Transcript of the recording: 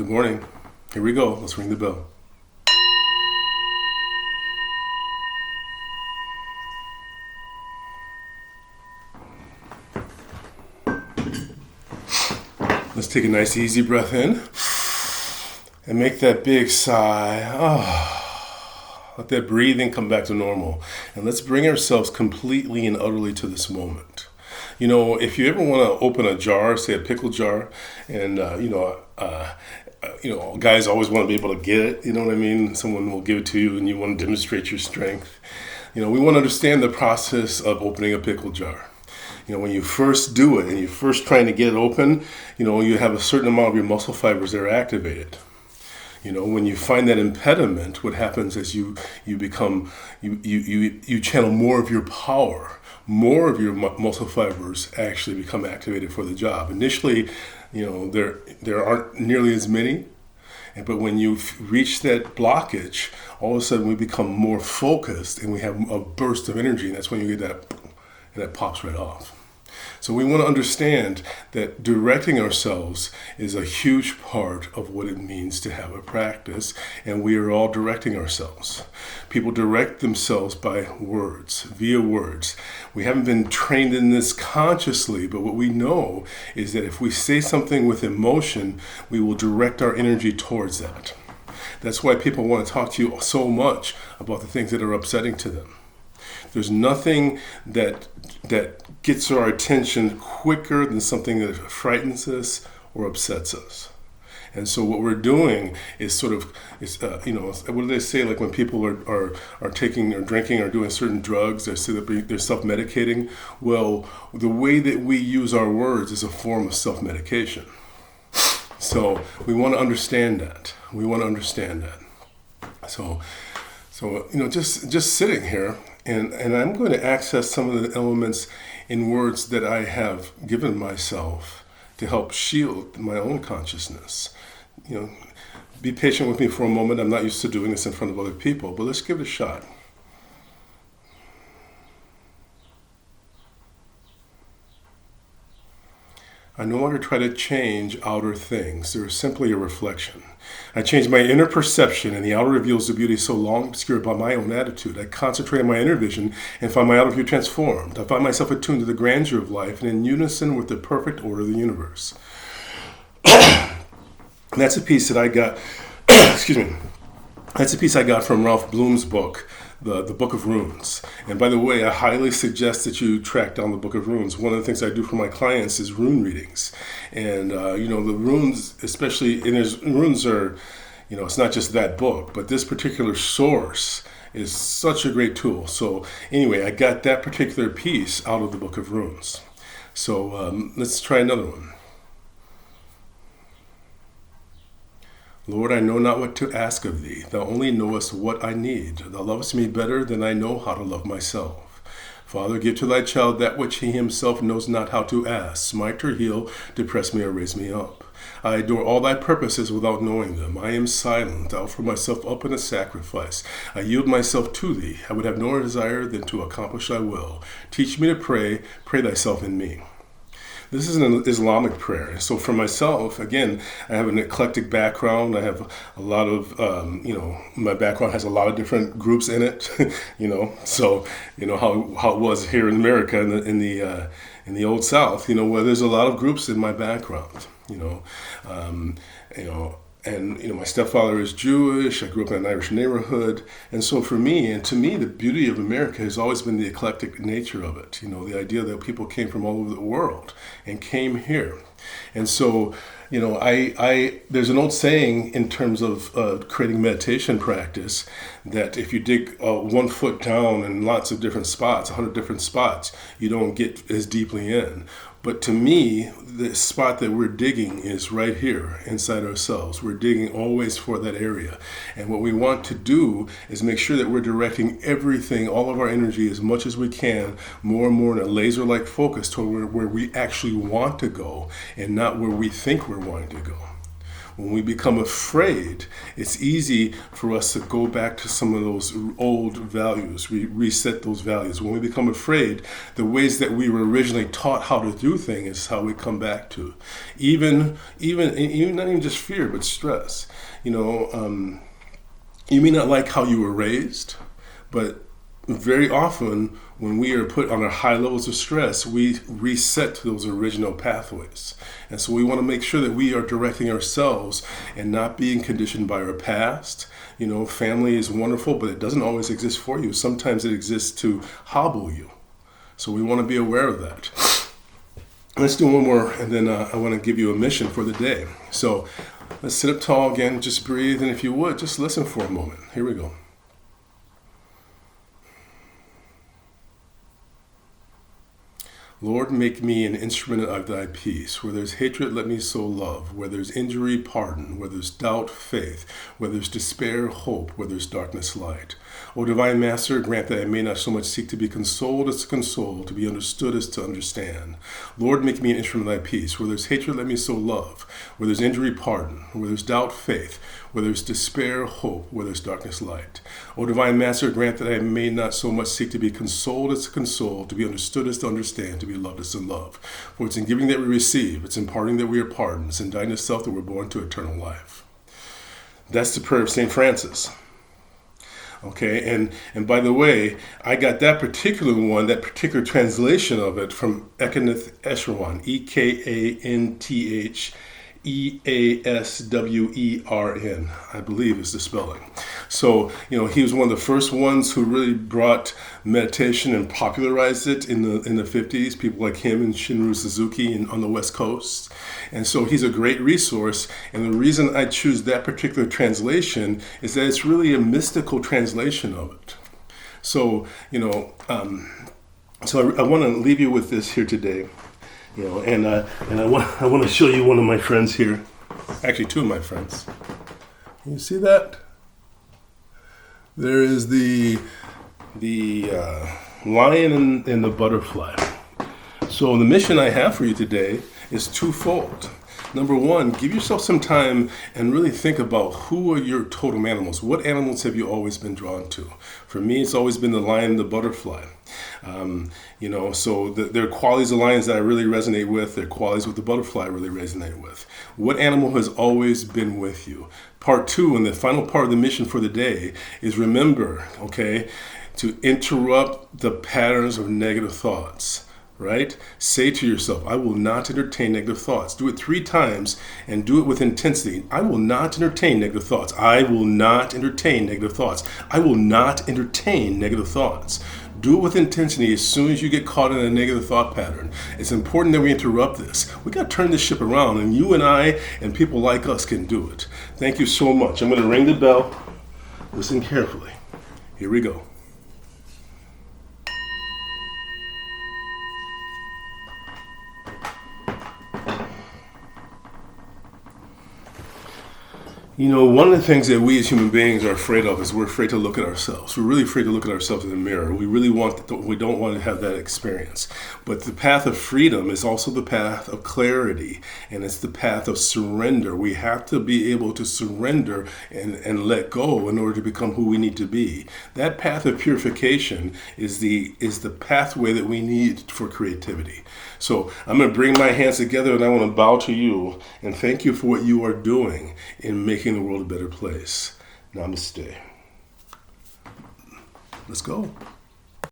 Good morning. Here we go. Let's ring the bell. Let's take a nice easy breath in and make that big sigh. Let that breathing come back to normal. And let's bring ourselves completely and utterly to this moment. You know, if you ever want to open a jar, say a pickle jar, and guys always want to be able to get it. You know what I mean? Someone will give it to you, and you want to demonstrate your strength. You know, we want to understand the process of opening a pickle jar. You know, when you first do it and you're first trying to get it open, you know, you have a certain amount of your muscle fibers that are activated. You know, when you find that impediment, what happens is you channel more of your power. More of your muscle fibers actually become activated for the job. Initially, you know, there aren't nearly as many, but when you reach that blockage, all of a sudden we become more focused and we have a burst of energy, and that's when you get that, and that pops right off. So we want to understand that directing ourselves is a huge part of what it means to have a practice, and we are all directing ourselves. People direct themselves by words, via words. We haven't been trained in this consciously, but what we know is that if we say something with emotion, we will direct our energy towards that. That's why people want to talk to you so much about the things that are upsetting to them. There's nothing that gets our attention quicker than something that frightens us or upsets us. And so what we're doing is what do they say? Like when people are taking or drinking or doing certain drugs, they say that they're self-medicating. Well, the way that we use our words is a form of self-medication. So we want to understand that. So just sitting here, and I'm going to access some of the elements in words that I have given myself to help shield my own consciousness. You know, be patient with me for a moment. I'm not used to doing this in front of other people, but let's give it a shot. I no longer try to change outer things. They're simply a reflection. I change my inner perception, and the outer reveals the beauty so long obscured by my own attitude. I concentrate on my inner vision and find my outer view transformed. I find myself attuned to the grandeur of life and in unison with the perfect order of the universe. That's a piece that I got, excuse me, that's a piece I got from Ralph Bloom's book, the Book of Runes. And by the way, I highly suggest that you track down the Book of Runes. One of the things I do for my clients is rune readings. And, the runes, especially, runes are, it's not just that book, but this particular source is such a great tool. So anyway, I got that particular piece out of the Book of Runes. So let's try another one. Lord, I know not what to ask of thee. Thou only knowest what I need. Thou lovest me better than I know how to love myself. Father, give to thy child that which he himself knows not how to ask. Smite or heal, depress me or raise me up. I adore all thy purposes without knowing them. I am silent. I offer myself up in a sacrifice. I yield myself to thee. I would have no desire than to accomplish thy will. Teach me to pray. Pray thyself in me. This is an Islamic prayer. So for myself, again, I have an eclectic background. I have a lot of, my background has a lot of different groups in it, So, how it was here in America in the Old South, where there's a lot of groups in my background, my stepfather is Jewish. I grew up in an Irish neighborhood. And so for me, and to me, the beauty of America has always been the eclectic nature of it. The idea that people came from all over the world and came here. And so, there's an old saying in terms of creating meditation practice that if you dig 1 foot down in lots of different spots, 100 different spots, you don't get as deeply in. But to me, the spot that we're digging is right here inside ourselves. We're digging always for that area. And what we want to do is make sure that we're directing everything, all of our energy as much as we can, more and more in a laser-like focus toward where we actually want to go and not where we think we're wanting to go. When we become afraid, it's easy for us to go back to some of those old values. We reset those values. When we become afraid, the ways that we were originally taught how to do things is how we come back to. Even not even just fear, but stress. You may not like how you were raised, but very often when we are put on our high levels of stress, we reset to those original pathways. And so we want to make sure that we are directing ourselves and not being conditioned by our past. Family is wonderful, but it doesn't always exist for you. Sometimes it exists to hobble you. So we want to be aware of that. Let's do one more, and then I want to give you a mission for the day. So let's sit up tall again, just breathe, and if you would, just listen for a moment. Here we go. Lord, make me an instrument of thy peace. Where there's hatred, let me sow love. Where there's injury, pardon. Where there's doubt, faith. Where there's despair, hope. Where there's darkness, light. O divine Master, grant that I may not so much seek to be consoled as to console, to be understood as to understand. Lord, make me an instrument of thy peace. Where there's hatred, let me sow love. Where there's injury, pardon. Where there's doubt, faith. Where there's despair, hope. Where there's darkness, light. O divine Master, grant that I may not so much seek to be consoled as to console, to be understood as to understand, to be loved as to love. For it's in giving that we receive, it's in parting that we are pardoned, it's in dying to self that we're born to eternal life. That's the prayer of St. Francis. Okay, and by the way, I got that particular one, that particular translation of it from Ekanth Eswern, Ekantheswern, I believe is the spelling. So, he was one of the first ones who really brought meditation and popularized it in the 50s. People like him and Shinru Suzuki on the West Coast. And so he's a great resource. And the reason I choose that particular translation is that it's really a mystical translation of it. So, so I want to leave you with this here today. And I want to show you one of my friends here. Actually, two of my friends. Can you see that? There is the lion and the butterfly. So the mission I have for you today is twofold. Number one, give yourself some time and really think about who are your totem animals. What animals have you always been drawn to? For me, it's always been the lion and the butterfly. So there are qualities of lions that I really resonate with. There are qualities with the butterfly I really resonate with. What animal has always been with you? Part two, and the final part of the mission for the day, is remember, to interrupt the patterns of negative thoughts. Right? Say to yourself, I will not entertain negative thoughts. Do it 3 times and do it with intensity. I will not entertain negative thoughts. I will not entertain negative thoughts. I will not entertain negative thoughts. Do it with intensity as soon as you get caught in a negative thought pattern. It's important that we interrupt this. We got to turn this ship around, and you and I and people like us can do it. Thank you so much. I'm going to ring the bell. Listen carefully. Here we go. One of the things that we as human beings are afraid of is we're afraid to look at ourselves. We're really afraid to look at ourselves in the mirror. We don't want to have that experience. But the path of freedom is also the path of clarity, and it's the path of surrender. We have to be able to surrender and let go in order to become who we need to be. That path of purification is the pathway that we need for creativity. So I'm going to bring my hands together, and I want to bow to you and thank you for what you are doing in making the world a better place. Namaste. Let's go.